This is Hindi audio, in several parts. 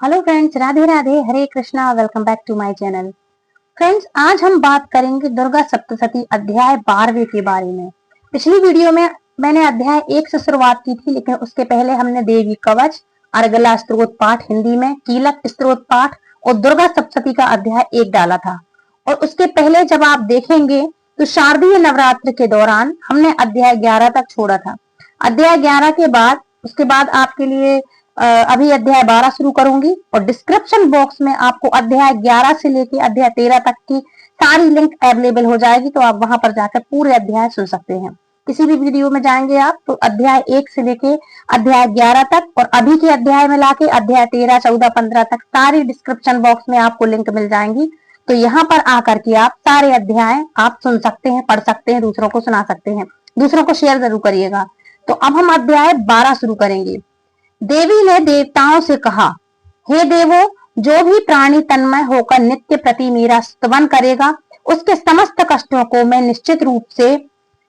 Hello friends, Radhe Radhe, Hare Krishna. Welcome back to my channel. Friends, आज हम बात करेंगे दुर्गा सप्तशती अध्याय 12वें के बारे में। पिछली वीडियो में मैंने अध्याय 1 से शुरुआत की थी, लेकिन उसके पहले हमने देवी कवच, अर्गला स्तोत्र पाठ हिंदी में, कीलक स्तोत्र पाठ और दुर्गा सप्तशती का अध्याय 1 डाला था। और उसके पहले जब आप देखेंगे तो शारदीय नवरात्र के दौरान हमने अध्याय 11 तक छोड़ा था। अध्याय 11 के बाद उसके बाद आपके लिए अभी अध्याय 12 शुरू करूंगी और डिस्क्रिप्शन बॉक्स में आपको अध्याय 11 से लेके अध्याय 13 तक की सारी लिंक अवेलेबल हो जाएगी, तो आप वहां पर जाकर पूरे अध्याय सुन सकते हैं। किसी भी वीडियो में जाएंगे आप तो अध्याय 1 से लेके अध्याय 11 तक और अभी के अध्याय में लाके अध्याय 13, 14, 15 तक सारी डिस्क्रिप्शन बॉक्स में आपको लिंक मिल जाएंगी। तो यहाँ पर आकर के आप सारे अध्याय आप सुन सकते हैं, पढ़ सकते हैं, दूसरों को सुना सकते हैं। दूसरों को शेयर जरूर करिएगा। तो अब हम अध्याय 12 शुरू करेंगे। देवी ने देवताओं से कहा, हे देवों, जो भी प्राणी तन्मय होकर नित्य प्रति मेरा स्तवन करेगा, उसके समस्त कष्टों को मैं निश्चित रूप से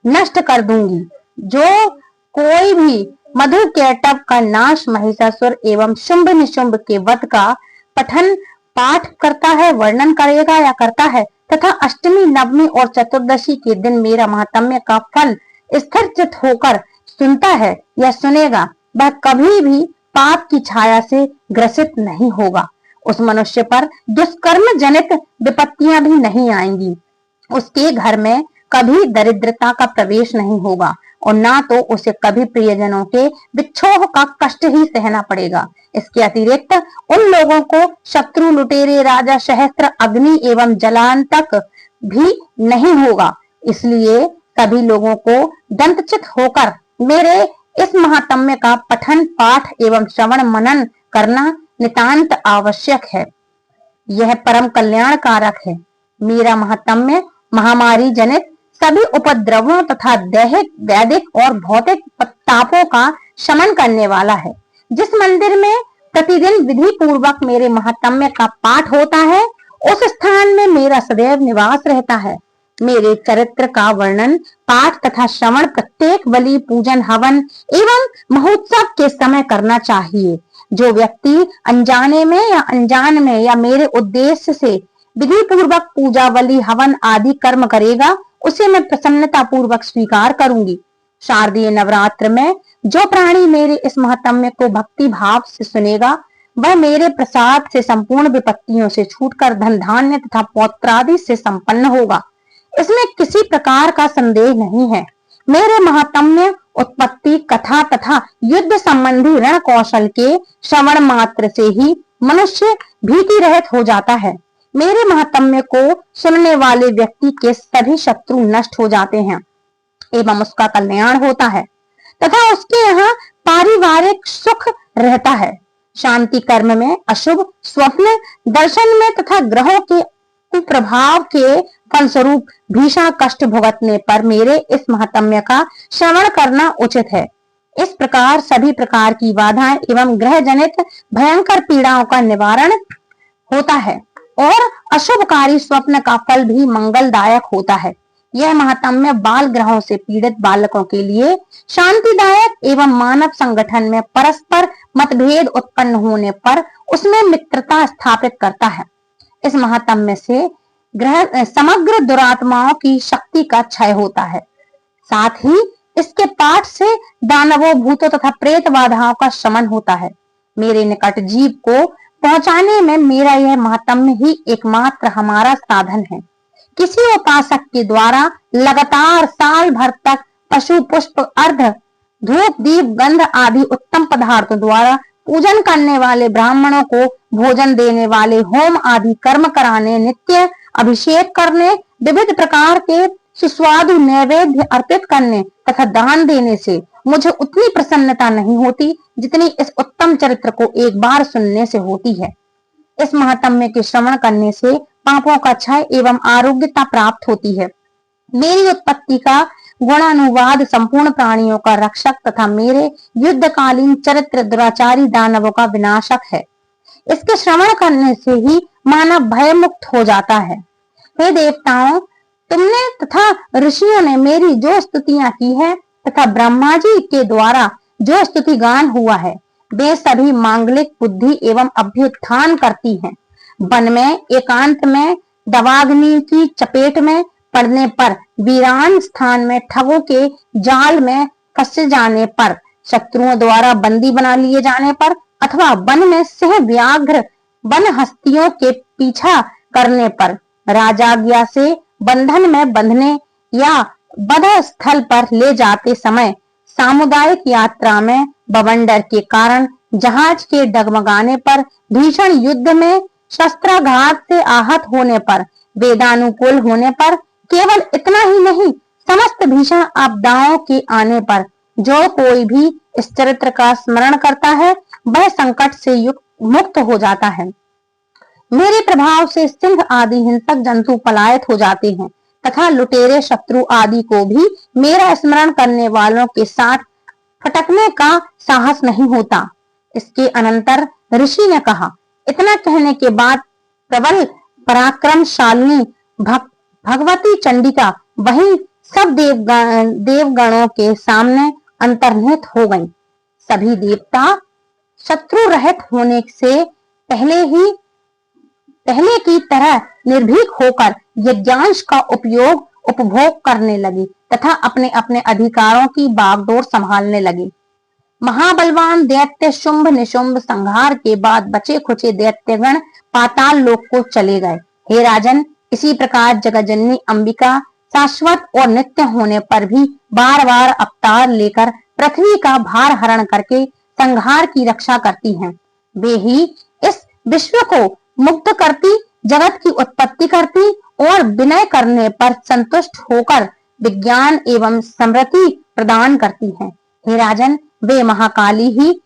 नष्ट कर दूंगी। जो कोई भी मधु केटव का नाश, महिषासुर एवं शुंभ निशुंभ के वध का पठन पाठ करता है, वर्णन करेगा या करता है, तथा अष्टमी, नवमी और चतुर्दशी के दिन मेरा महात्म्य का फल स्थिरचित होकर सुनता है या सुनेगा, वह कभी भी पाप की छाया से ग्रसित नहीं होगा। उस मनुष्य पर दुष्कर्म जनित विपत्तियां भी नहीं आएंगी। उसके घर में कभी दरिद्रता का प्रवेश नहीं होगा और ना तो उसे कभी प्रियजनों के विक्षोभ का कष्ट ही सहना पड़ेगा। इसके अतिरिक्त उन लोगों को शत्रु, लुटेरे, राजा, सहस्त्र, अग्नि एवं जलांतक भी नहीं होगा। इसलिए सभी लोगों को दंतचित होकर मेरे इस महात्म्य का पठन पाठ एवं श्रवण मनन करना नितांत आवश्यक है। यह परम कल्याणकारक है। मेरा महात्म्य महामारी जनित सभी उपद्रवों तथा दैहिक, वैदिक और भौतिक तापों का शमन करने वाला है। जिस मंदिर में प्रतिदिन विधि पूर्वक मेरे महात्म्य का पाठ होता है, उस स्थान में मेरा सदैव निवास रहता है। मेरे चरित्र का वर्णन, पाठ तथा श्रवण प्रत्येक बलि, पूजन, हवन एवं महोत्सव के समय करना चाहिए। जो व्यक्ति अनजाने में या अनजान में या मेरे उद्देश्य से विधि पूर्वक पूजा, बलि, हवन आदि कर्म करेगा, उसे मैं प्रसन्नता पूर्वक स्वीकार करूंगी। शारदीय नवरात्र में जो प्राणी मेरे इस महात्म्य को भक्ति भाव से सुनेगा, वह मेरे प्रसाद से संपूर्ण विपत्तियों से छूटकर धन धान्य तथा पौत्रादि से संपन्न होगा। इसमें किसी प्रकार का संदेह नहीं है। मेरे महात्म्य, उत्पत्ति, कथा तथा युद्ध संबंधी रण कौशल के श्रवण मात्र से ही मनुष्य भीति रहित हो जाता है। मेरे महात्म्य को सुनने वाले व्यक्ति के सभी शत्रु नष्ट हो जाते हैं एवं उसका कल्याण होता है तथा उसके यहाँ पारिवारिक सुख रहता है। शांति कर्म में, अशुभ स्वप्न दर्शन में तथा ग्रहों के कुप्रभाव के फलस्वरूप भीषण कष्ट भुगतने पर मेरे इस महात्म्य का श्रवण करना उचित है। इस प्रकार सभी प्रकार की बाधाएं एवं ग्रह जनित भयंकर पीड़ाओं का निवारण होता है और अशुभकारी स्वप्न का फल भी मंगलदायक होता है। यह महात्म्य बाल ग्रहों से पीड़ित बालकों के लिए शांतिदायक एवं मानव संगठन में परस्पर मतभेद उत्पन्न होने पर उसमें मित्रता स्थापित करता है। इस महात्म्य से ग्रह समग्र दुरात्माओं की शक्ति का क्षय होता है। साथ ही इसके पाठ से दानवों, भूतों तथा प्रेत बाधाओं का शमन होता है। मेरे निकट जीव को पहुंचाने में मेरा यह महात्म्य ही एकमात्र हमारा साधन है। किसी उपासक के द्वारा लगातार साल भर तक पशु, पुष्प, अर्घ, धूप, दीप, गंध आदि उत्तम पदार्थों द्वारा पूजन करने वाले ब्राह्मणों को भोजन देने वाले, होम आदि कर्म कराने, नित्य अभिषेक करने, विविध प्रकार के सुस्वादु नैवेद्य अर्पित करने तथा दान देने से मुझे उतनी प्रसन्नता नहीं होती जितनी इस उत्तम चरित्र को एक बार सुनने से होती है। इस महात्म्य के श्रवण करने से पापों का क्षय एवं आरोग्यता प्राप्त होती है। मेरी उत्पत्ति का गुणानुवाद संपूर्ण प्राणियों का रक्षक तथा मेरे युद्धकालीन चरित्र दुराचारी दानवों का विनाशक है। इसके श्रवण करने से ही मानव भय मुक्त हो जाता है। हे देवताओं, तुमने तथा ऋषियों ने मेरी जो स्तुतियां की है तथा ब्रह्मा जी के द्वारा जो स्तुति गान हुआ है, वे सभी मांगलिक बुद्धि एवं अभ्युत्थान करती हैं। वन में एकांत में दवाग्नि की चपेट में पड़ने पर, वीरान स्थान में ठगों के जाल में फंस जाने पर, शत्रुओं द्वारा बंदी बना लिए जाने पर, अथवा वन में सिंह व्याघ्र वन हस्तियों के पीछा करने पर, राजाज्ञा से बंधन में बंधने या वध स्थल पर ले जाते समय, सामुदायिक यात्रा में बवंडर के कारण जहाज के डगमगाने पर, भीषण युद्ध में शस्त्राघात से आहत होने पर, वेदानुकूल होने पर, केवल इतना ही नहीं, समस्त भीषण आपदाओं के आने पर जो कोई भी इस चरित्र का स्मरण करता है वह संकट से मुक्त हो जाता है। मेरे प्रभाव से सिंह आदि हिंसक जंतु पलायत हो जाते हैं तथा लुटेरे शत्रु आदि को भी मेरा स्मरण करने वालों के साथ फटकने का साहस नहीं होता। इसके अनंतर ऋषि ने कहा, इतना कहने के बाद प्रबल पराक्रमशालिनी भगवती चंडिका वहीं सब देवगणों के सामने अंतर्निहित हो गईं। सभी देवता शत्रु रहित होने से पहले की तरह निर्भीक होकर यज्ञांश का उपभोग करने लगे तथा अपने अपने अधिकारों की बागडोर संभालने लगे। महाबलवान दैत्य शुंभ निशुंभ संहार के बाद बचे खुचे दैत्यगण पाताल लोक को चले गए। हे राजन, इसी प्रकार जगतजननी अंबिका शाश्वत और नित्य होने पर भी बार बार अवतार लेकर पृथ्वी का भार हरण करके संहार की रक्षा करती हैं। वे ही इस विश्व को मुक्त करती, जगत की उत्पत्ति करती और विनय करने पर संतुष्ट होकर विज्ञान एवं समृद्धि प्रदान करती हैं। हे राजन, वे महाकाली ही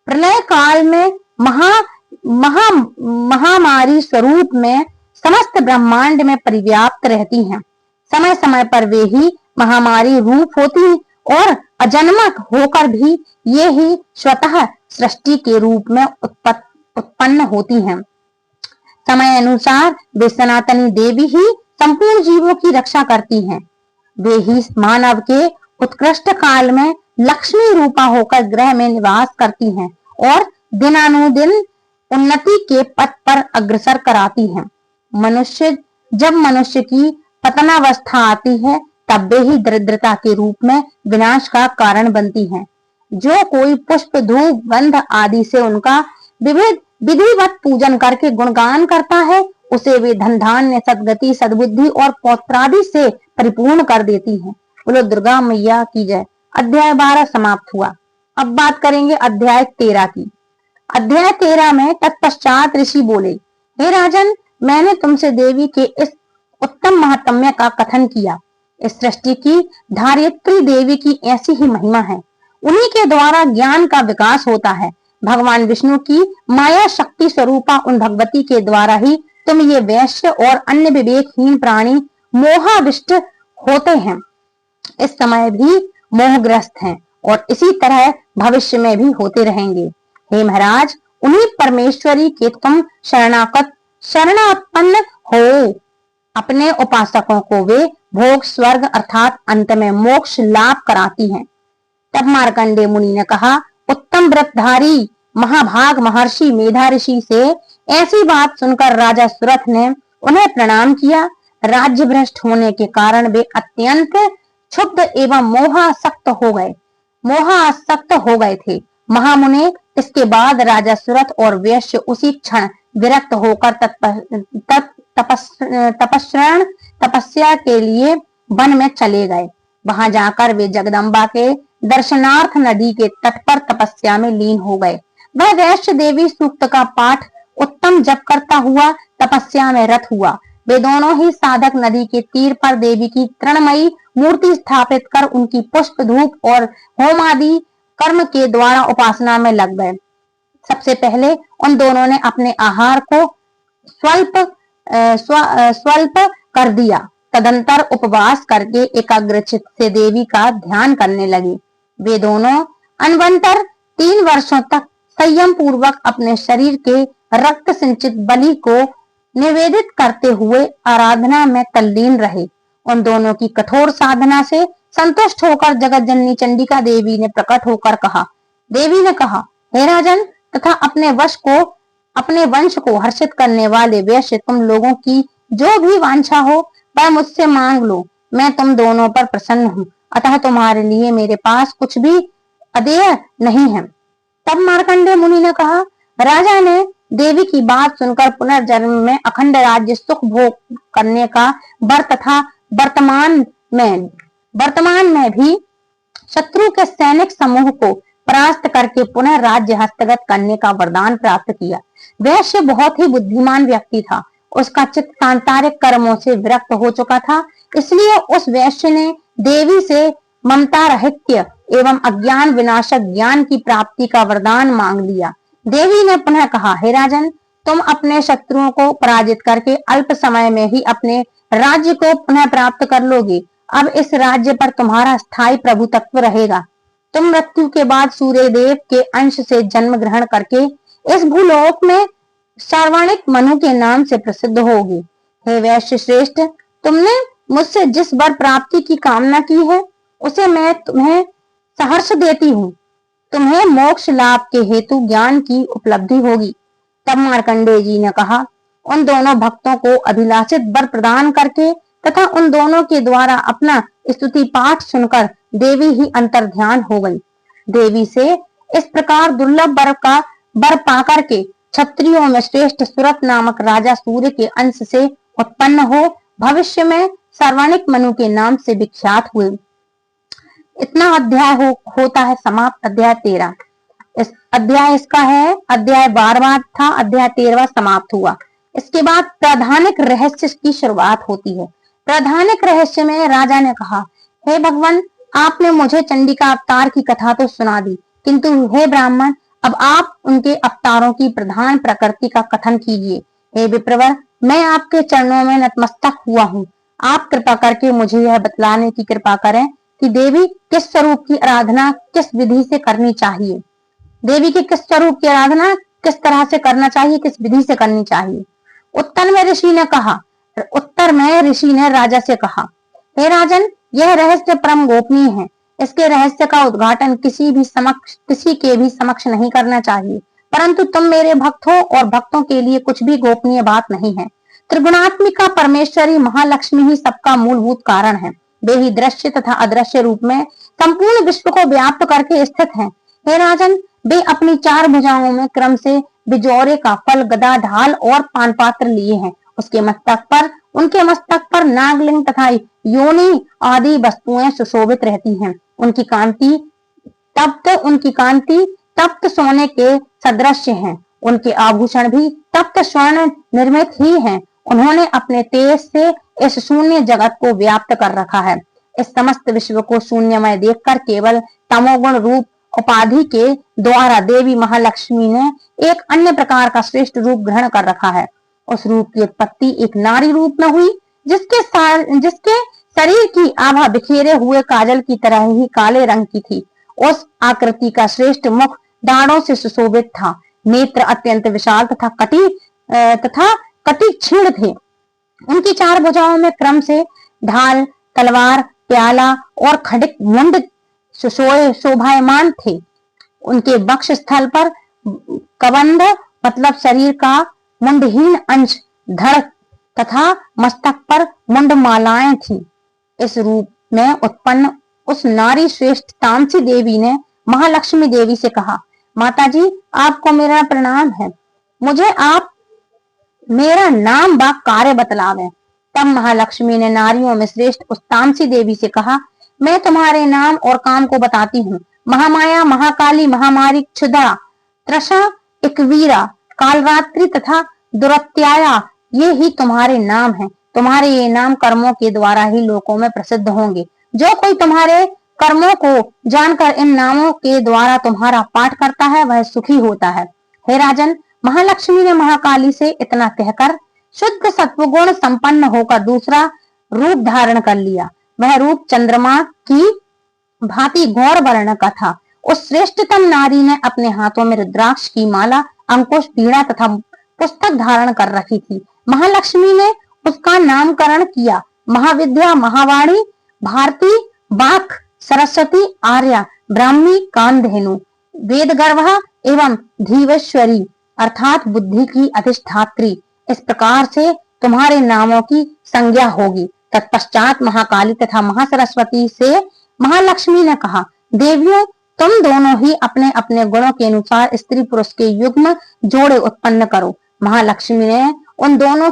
प्रलय काल में महामारी स्वरूप में समस्त ब्रह्मांड में परिव्याप्त रहती हैं। समय समय पर वे ही महामारी रूप होती और अजन्मक होकर भी ये ही स्वतः सृष्टि के रूप में उत्पन्न होती हैं। समय अनुसार वे सनातनी देवी ही संपूर्ण जीवों की रक्षा करती हैं। वे ही मानव के उत्कृष्ट काल में लक्ष्मी रूपा होकर ग्रह में निवास करती हैं और दिनानुदिन उन्नति के पथ पर अग्रसर कराती हैं। जब मनुष्य की पतनावस्था आती है तब वे ही दरिद्रता के रूप में विनाश का कारण बनती हैं। जो कोई पुष्प धूप गंध आदि से उनका विधिवत पूजन करके गुणगान करता है उसे वे धन धान्य सदगति सद्बुद्धि और पौत्रादि से परिपूर्ण कर देती हैं। बोलो दुर्गा मैया की जय। अध्याय 12 समाप्त हुआ। अब बात करेंगे अध्याय 13 की। अध्याय 13 में तत्पश्चात ऋषि बोले, हे राजन, मैंने तुमसे देवी के इस उत्तम महात्म्य का कथन किया। इस सृष्टि की धारित्री देवी की ऐसी ही महिमा है। उन्हीं के द्वारा ज्ञान का विकास होता है। भगवान विष्णु की माया शक्ति स्वरूपा उन भगवती के द्वारा ही तुम ये वैश्य और अन्य विवेकहीन प्राणी मोहाविष्ट होते हैं। इस समय भी मोहग्रस्त हैं और इसी तरह भविष्य में भी होते रहेंगे। हे महाराज, उन्हीं परमेश्वरी के तुम शरणापन्न हो। अपने उपासकों को वे भोग स्वर्ग अर्थात अंत में मोक्ष लाभ कराती हैं। तब मार्कंडेय मुनि ने कहा, उत्तम व्रतधारी महाभाग महर्षि मेधा ऋषि से ऐसी बात सुनकर राजा सुरथ ने उन्हें प्रणाम किया। राज्य भ्रष्ट होने के कारण वे अत्यंत क्षुब्ध एवं मोहासक्त हो गए थे। महामुने, इसके बाद राजा सुरथ और वैश्य उसी क्षण विरक्त होकर तपस्या के लिए वन में चले गए। वहां जाकर वे जगदम्बा के दर्शनार्थ नदी के तट पर तपस्या में लीन हो गए। वह वैश्य देवी सूक्त का पाठ उत्तम जप करता हुआ तपस्या में रत हुआ। वे दोनों ही साधक नदी के तीर पर देवी की तृणमयी मूर्ति स्थापित कर उनकी पुष्प धूप और होम आदि कर्म के द्वारा उपासना में लग गए। सबसे पहले उन दोनों ने अपने आहार को स्वल्प कर दिया। तदंतर उपवास करके एकाग्रचित से देवी का ध्यान करने लगे। वे दोनों अनवंतर 3 वर्षों तक संयम पूर्वक अपने शरीर के रक्त सिंचित बलि को निवेदित करते हुए आराधना में तल्लीन रहे। उन दोनों की कठोर साधना से संतुष्ट होकर जगत जननी चंडिका देवी ने प्रकट होकर कहा, देवी ने कहा, हे राजन, तथा अपने वंश को हर्षित करने वाले वैश्य, तुम लोगों की जो भी वांछा हो वह मुझसे मांग लो, मैं तुम दोनों पर प्रसन्न हूँ, अतः तुम्हारे लिए मेरे पास कुछ भी अदेय नहीं है। तब मार्कंडेय मुनि ने कहा, राजा ने देवी की बात सुनकर पुनर्जन्म में अखंड राज्य सुख भोग करने का वर तथा वर्तमान में भी शत्रु के सैनिक समूह को परास्त करके पुनः राज्य हस्तगत करने का वरदान प्राप्त किया। वैश्य बहुत ही बुद्धिमान व्यक्ति था, उसका चित्त सांसारिक कर्मों से विरक्त हो चुका था, इसलिए उस वैश्य ने देवी से ममता रहित्य एवं अज्ञान विनाशक ज्ञान की प्राप्ति का वरदान मांग लिया। देवी ने पुनः कहा, हे राजन, तुम अपने शत्रुओं को पराजित करके अल्प समय में ही अपने राज्य को पुनः प्राप्त कर लोगे। अब इस राज्य पर तुम्हारा स्थायी प्रभुत्व रहेगा। तुम मृत्यु के बाद सूर्य देव के अंश से जन्म ग्रहण करके इस भूलोक में सार्वणिक मनु के नाम से प्रसिद्ध होगी। हे वैश्य श्रेष्ठ, तुमने मुझसे जिस वर प्राप्ति की कामना की है उसे मैं तुम्हें सहर्ष देती हूँ। तुम्हें मोक्ष लाभ के हेतु ज्ञान की उपलब्धि होगी। तब मार्कंडेय जी ने कहा, उन दोनों भक्तों को अभिलाषित वर प्रदान करके तथा उन दोनों के द्वारा अपना स्तुति पाठ सुनकर देवी ही अंतर्ध्यान हो गई। देवी से इस प्रकार दुर्लभ वर पाकर के क्षत्रियों में श्रेष्ठ सुरत नामक राजा सूर्य के अंश से उत्पन्न हो भविष्य में सार्वणिक मनु के नाम से विख्यात हुए। इतना अध्याय होता है समाप्त। अध्याय 13 इस अध्याय इसका है। अध्याय 12वां था, अध्याय 13वां समाप्त हुआ। इसके बाद प्रधानिक रहस्य की शुरुआत होती है। प्रधानिक रहस्य में राजा ने कहा, हे भगवान, आपने मुझे चंडिका अवतार की कथा तो सुना दी, किंतु हे ब्राह्मण, अब आप उनके अवतारों की प्रधान प्रकृति का कथन कीजिए। हे विप्रवर, मैं आपके चरणों में नतमस्तक हुआ हूँ। आप कृपा करके मुझे यह बतलाने की कृपा करें कि देवी किस स्वरूप की आराधना किस विधि से करनी चाहिए। देवी के किस स्वरूप की आराधना किस तरह से करना चाहिए, किस विधि से करनी चाहिए। उत्तर में ऋषि ने राजा से कहा, हे राजन, यह रहस्य परम गोपनीय है। इसके रहस्य का उद्घाटन किसी के भी समक्ष नहीं करना चाहिए, परंतु तुम मेरे भक्त हो और भक्तों के लिए कुछ भी गोपनीय बात नहीं है। त्रिगुणात्मिका परमेश्वरी महालक्ष्मी ही सबका मूलभूत कारण है। वे ही दृश्य तथा अदृश्य रूप में संपूर्ण विश्व को व्याप्त करके स्थित हैं। हे राजन, वे अपनी 4 भुजाओं में क्रम से बिजौरे का फल, गदा, ढाल और पान पात्र लिए हैं। उनके मस्तक पर नागलिंग तथा योनि आदि वस्तुएं सुशोभित रहती हैं। उनकी कांति तप्त सोने के सदृश्य है। उनके आभूषण भी तप्त स्वर्ण निर्मित ही हैं। उन्होंने अपने तेज से इस शून्य जगत को व्याप्त कर रखा है। इस समस्त विश्व को शून्यमय देखकर केवल तमोगुण रूप उपाधि के द्वारा देवी महालक्ष्मी ने एक अन्य प्रकार का श्रेष्ठ रूप ग्रहण कर रखा है। उस रूप की उत्पत्ति एक नारी रूप में हुई, जिसके शरीर की आभा बिखेरे हुए काजल की तरह ही काले रंग की थी। उस आकृति का श्रेष्ठ मुख दाढ़ों से सुशोभित था। नेत्र अत्यंत विशाल तथा कटी क्षीण थे। उनकी 4 भुजाओं में क्रम से ढाल, तलवार, प्याला और खड्ग मुंड शोभायमान थे। उनके वक्ष स्थल पर कबंध मतलब शरीर का मुंडहीन अंश, धड़ तथा मस्तक पर मुंडमालाएं थीं। इस रूप में उत्पन्न उस नारी श्रेष्ठ तामसी देवी ने महालक्ष्मी देवी से कहा, माताजी, आपको मेरा प्रणाम है। मुझे आप मेरा नाम व कार्य बतलावे। तब महालक्ष्मी ने नारियों में श्रेष्ठ उस तामसी देवी से कहा, मैं तुम्हारे नाम और काम को बताती हूँ। महामाया, महाकाली, महामारी, क्षुधा, त्रषा, इकवीरा, कालरात्रि तथा दुरत्याया, ये ही तुम्हारे नाम हैं। तुम्हारे ये नाम कर्मों के द्वारा ही लोकों में प्रसिद्ध होंगे। जो कोई तुम्हारे कर्मों को जानकर इन नामों के द्वारा तुम्हारा पाठ करता है वह सुखी होता है। हे राजन, महालक्ष्मी ने महाकाली से इतना कहकर शुद्ध सत्वगुण संपन्न होकर दूसरा रूप धारण कर लिया। वह रूप चंद्रमा की भांति गौर वर्ण का था। उस श्रेष्ठतम नारी ने अपने हाथों में रुद्राक्ष की माला, अंकुश, वीणा तथा पुस्तक धारण कर रखी थी। महालक्ष्मी ने उसका नामकरण किया महाविद्या, महावाणी, भारती, बाक, सरस्वती, आर्या, ब्राह्मी, कामधेनु, वेद गर्भा, एवं धीवेश्वरी अर्थात बुद्धि की अधिष्ठात्री, इस प्रकार से तुम्हारे नामों की संज्ञा होगी। तत्पश्चात महाकाली तथा महासरस्वती से महालक्ष्मी ने कहा, देवियों तुम दोनों ही अपने अपने गुणों के अनुसार स्त्री पुरुष के युग्म जोड़े उत्पन्न करो। महालक्ष्मी ने उन दोनों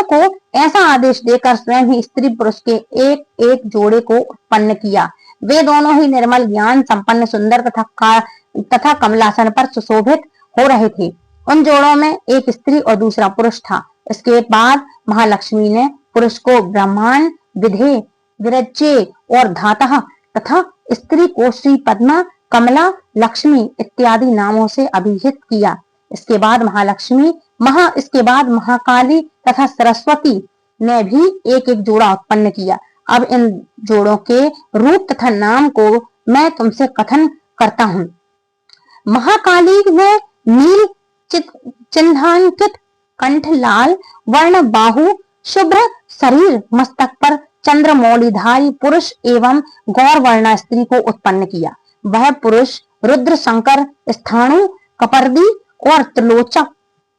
को ऐसा आदेश देकर स्वयं ही स्त्री पुरुष के एक एक जोड़े को उत्पन्न किया। वे दोनों ही निर्मल ज्ञान संपन्न सुंदर तथा कमलासन पर सुशोभित हो रहे थे। उन जोड़ों में एक स्त्री और दूसरा पुरुष था। इसके बाद महालक्ष्मी ने पुरुष को ब्रह्मांड, विधे, विरज्य और धातः तथा स्त्री को श्री पद्मा, कमला, लक्ष्मी इत्यादि नामों से अभिहित किया। इसके बाद महाकाली तथा सरस्वती ने भी एक एक जोड़ा उत्पन्न किया। अब इन जोड़ों के रूप तथा नाम को मैं तुमसे कथन करता हूँ। महाकाली ने नील चिन्हांकित कंठ, लाल वर्ण बाहु, शुभ्र शरीर, मस्तक पर चंद्रमौलिधारी पुरुष एवं गौर वर्णा स्त्री को उत्पन्न किया। वह पुरुष रुद्र, शंकर, स्थाणु, कपर्दी और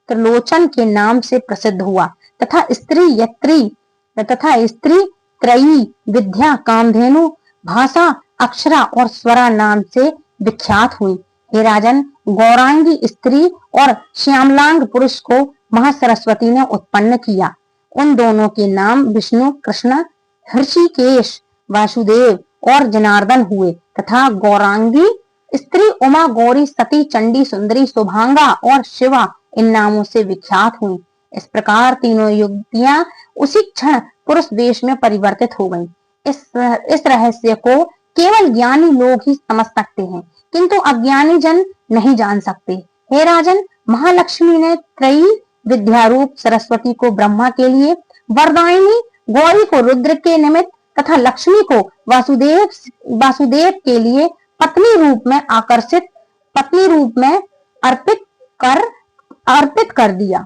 त्रिलोचन के नाम से प्रसिद्ध हुआ तथा स्त्री त्रयी, विद्या, कामधेनु, भाषा, अक्षरा और स्वरा नाम से विख्यात हुई। हे राजन, गौरांगी स्त्री और श्यामलांग पुरुष को महासरस्वती ने उत्पन्न किया। उन दोनों के नाम विष्णु, कृष्ण, हृषिकेश, वासुदेव और जनार्दन हुए तथा गौरांगी स्त्री उमा, गौरी, सती, चंडी, सुंदरी, शुभांगा और शिवा इन नामों से विख्यात हुई। इस प्रकार तीनों युवतियां उसी क्षण पुरुष वेश में परिवर्तित हो गईं। इस रहस्य को केवल ज्ञानी लोग ही समझ सकते हैं, किंतु अज्ञानी जन नहीं जान सकते। हे राजन, महालक्ष्मी ने त्रयी विद्यारूप सरस्वती को ब्रह्मा के लिए, वरदायिनी गौरी को रुद्र के निमित्त तथा लक्ष्मी को वासुदेव के लिए पत्नी रूप में अर्पित कर दिया।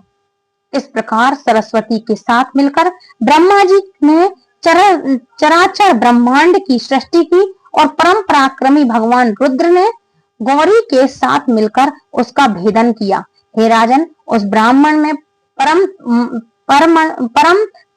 इस प्रकार सरस्वती के साथ मिलकर ब्रह्मा जी ने चराचर ब्रह्मांड की सृष्टि की और परम पराक्रमी भगवान रुद्र ने गौरी के साथ मिलकर उसका भेदन किया। हे राजन, उस ब्राह्मण में परम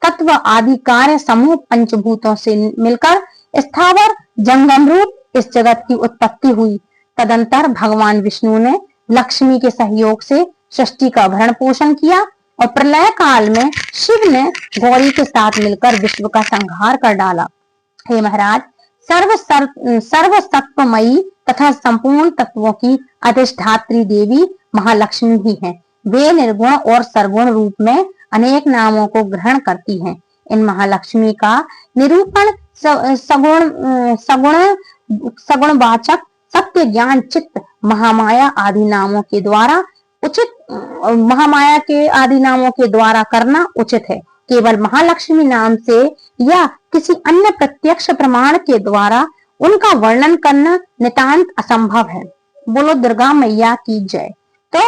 तत्व आदि कार्य समूह पंचभूतों से मिलकर स्थावर जंगम रूप इस जगत की उत्पत्ति हुई। तदंतर भगवान विष्णु ने लक्ष्मी के सहयोग से सृष्टि का भरण पोषण किया और प्रलय काल में शिव ने गौरी के साथ मिलकर विश्व का संहार कर डाला। हे महाराज, सर्व सत्वमयी तथा संपूर्ण तत्वों की अधिष्ठात्री देवी महालक्ष्मी ही हैं। वे निर्गुण और सर्वगुण रूप में अनेक नामों को ग्रहण करती हैं। इन महालक्ष्मी का निरूपण सगुणवाचक सत्य, ज्ञान, चित्त, महामाया आदि नामों के द्वारा करना उचित है। केवल महालक्ष्मी नाम से या किसी अन्य प्रत्यक्ष प्रमाण के द्वारा उनका वर्णन करना नितांत असंभव है। बोलो दुर्गा मैया की जय। तो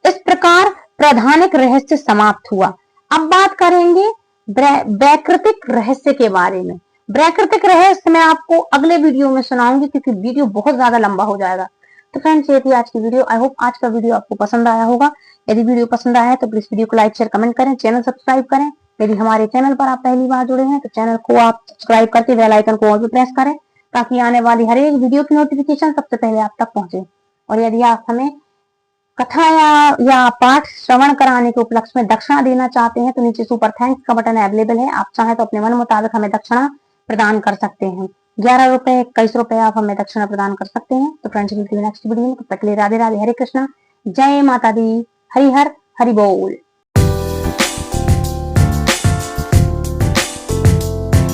इस प्रकार प्रधानिक रहस्य समाप्त हुआ। अब बात करेंगे वैकृतिक रहस्य के बारे में। वैकृतिक रहस्य मैं आपको अगले वीडियो में सुनाऊंगी, क्योंकि वीडियो बहुत ज्यादा लंबा हो जाएगा। तो फ्रेंड्स, ये थी आज की वीडियो। आई होप आज का वीडियो आपको पसंद आया होगा। यदि वीडियो पसंद आया है तो प्लीज वीडियो को लाइक, शेयर, कमेंट करें, चैनल सब्सक्राइब करें। यदि हमारे चैनल पर आप पहली बार जुड़े हैं तो चैनल को आप सब्सक्राइब करके बेल आइकन को और भी प्रेस करें, ताकि आने वाली हर एक वीडियो की नोटिफिकेशन सबसे पहले आप तक पहुंचे। और यदि आप हमें कथा या पाठ श्रवण कराने के उपलक्ष्य में दक्षिणा देना चाहते हैं तो नीचे सुपर थैंक्स का बटन अवेलेबल है। आप चाहें तो अपने मन मुताबिक हमें दक्षिणा प्रदान कर सकते हैं। 11 रुपए, 21 रुपए आप हमें दक्षिणा प्रदान कर सकते हैं। तो फ्रेंड्स, मिलती है नेक्स्ट वीडियो में। तब तक के लिए राधे राधे, हरे कृष्णा, जय माता दी, हरि हर, हरि बोल।